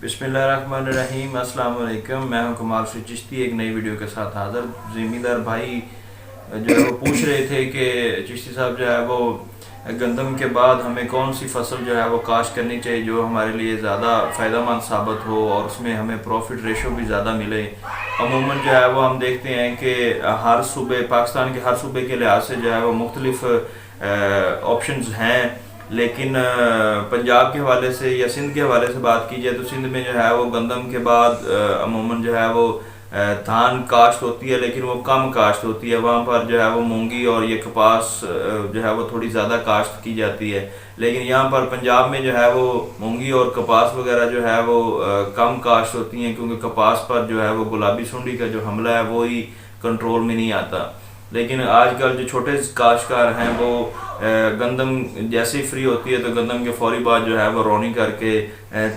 बिस्मिल्लाहिर्रहमानिर्रहीम। अस्सलाम वालेकुम। मैं हूं कमाल से चिश्ती एक नई वीडियो के साथ हाज़िर। ज़मींदार भाई जो है वो पूछ रहे थे कि चिश्ती साहब जो है वो गंदम के बाद हमें कौन सी फसल जो है वो काश्त करनी चाहिए जो हमारे लिए ज़्यादा फ़ायदेमंद साबित हो और उसमें हमें प्रॉफिट रेशो भी ज़्यादा मिले। अमूमन जो है वो हम देखते हैं कि हर सूबे पाकिस्तान के हर सूबे के लिहाज से जो है वो मुख्तलिफ ऑप्शंस हैं, लेकिन पंजाब के हवाले से या सिंध के हवाले से बात की जाए तो सिंध में जो है वो गंदम के बाद अमूमन जो है वो धान काश्त होती है, लेकिन वो कम काश्त होती है। वहाँ पर जो है वो मूंगी और ये कपास जो है वो थोड़ी ज़्यादा काश्त की जाती है, लेकिन यहाँ पर पंजाब में जो है वो मूंगी और कपास वगैरह जो है वो कम काश्त होती हैं, क्योंकि कपास पर जो है वो गुलाबी सुंडी का जो हमला है वो ही कंट्रोल में नहीं आता। लेकिन आजकल जो छोटे काश्तकार हैं वो गंदम जैसे ही फ्री होती है तो गंदम के फौरी बाद जो है वो रौनी करके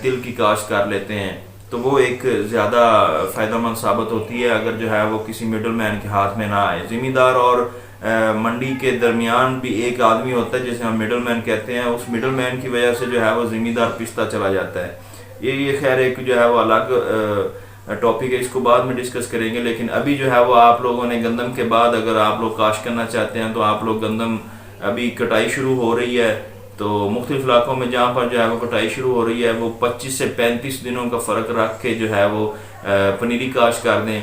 तिल की काश्त कर लेते हैं, तो वो एक ज़्यादा फ़ायदेमंद साबित होती है अगर जो है वो किसी मिडल मैन के हाथ में ना आए। ज़मींदार और मंडी के दरमियान भी एक आदमी होता है जिसे हम मिडल मैन कहते हैं। उस मिडल मैन की वजह से जो है वो ज़मींदार पिसता चला जाता है। ये खैर एक जो है वो अलग टॉपिक है, इसको बाद में डिस्कस करेंगे। लेकिन अभी जो है वो आप लोगों ने गंदम के बाद अगर आप लोग काश्त करना चाहते हैं तो आप लोग गंदम अभी कटाई शुरू हो रही है, तो मुख्तलिफ इलाकों में जहाँ पर जो है वो कटाई शुरू हो रही है वो 25 से 35 दिनों का फ़र्क रख के जो है वो पनीरी काश्त कर दें।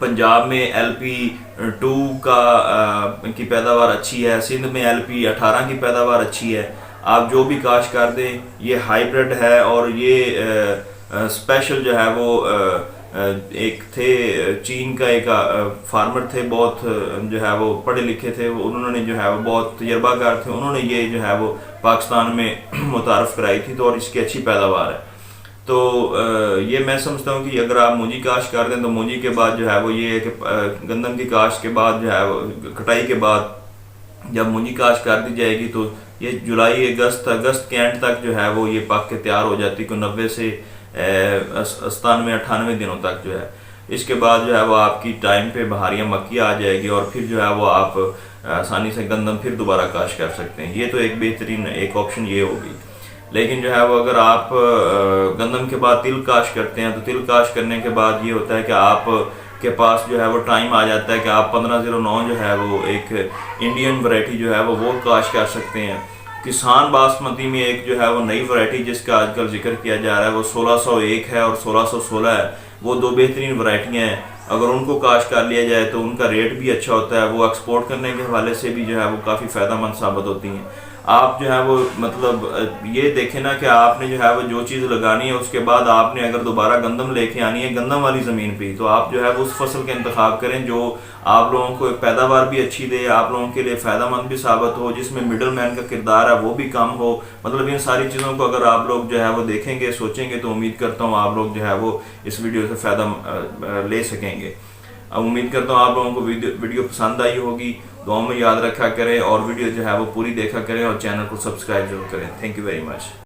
पंजाब में LP2 की पैदावार अच्छी है, सिंध में LP18 की पैदावार अच्छी है। आप जो भी काश्त कर दें, ये हाइब्रिड है और ये स्पेशल जो है वो एक थे चीन का एक फार्मर थे, बहुत जो है वो पढ़े लिखे थे, उन्होंने जो है वो बहुत तजर्बाकार थे, उन्होंने ये जो है वो पाकिस्तान में मुतारफ़ कराई थी, तो और इसकी अच्छी पैदावार है। तो ये मैं समझता हूँ कि अगर आप मूंजी काश्त कर दें तो मूंजी के बाद जो है वो ये कि गंदम की काश्त के बाद जो है वो कटाई के बाद जब मूंजी काश्त कर दी जाएगी तो ये जुलाई अगस्त के एंड तक जो है वो ये पक के तैयार हो जाती है, 90 से 97-98 दिनों तक जो है। इसके बाद जो है वो आपकी टाइम पे बहारियाँ मक्की आ जाएगी और फिर जो है वो आप आसानी से गंदम फिर दोबारा काश्त कर सकते हैं। ये तो एक बेहतरीन एक ऑप्शन ये होगी। लेकिन जो है वो अगर आप गंदम के बाद तिल काश्त करते हैं तो तिल काश्त करने के बाद ये होता है कि आप के पास जो है वो टाइम आ जाता है कि आप 1509 जो है वो एक इंडियन वैरायटी जो है वो काश्त कर सकते हैं। किसान बासमती में एक जो है वो नई वैरायटी जिसका आजकल जिक्र किया जा रहा है वो 1601 है और 1616 है। वो दो बेहतरीन वैरायटियाँ हैं, अगर उनको काश्त कर लिया जाए तो उनका रेट भी अच्छा होता है, वो एक्सपोर्ट करने के हवाले से भी जो है वो काफ़ी फ़ायदेमंद साबित होती हैं। आप जो है वो मतलब ये देखें ना कि आपने जो है वो जो चीज़ लगानी है उसके बाद आपने अगर दोबारा गंदम लेके आनी है गंदम वाली ज़मीन पे, तो आप जो है वो उस फसल का इंतखाब करें जो आप लोगों को पैदावार भी अच्छी दे, आप लोगों के लिए फ़ायदेमंद भी साबित हो, जिसमें मिडल मैन का किरदार है वो भी कम हो। मतलब इन सारी चीज़ों को अगर आप लोग जो है वो देखेंगे सोचेंगे तो उम्मीद करता हूँ आप लोग जो है वो इस वीडियो से फ़ायदा ले सकेंगे। अब उम्मीद करता हूँ आप लोगों को वीडियो पसंद आई होगी। दुआ में याद रखा करें और वीडियो जो है वो पूरी देखा करें और चैनल को सब्सक्राइब जरूर करें। Thank you very much.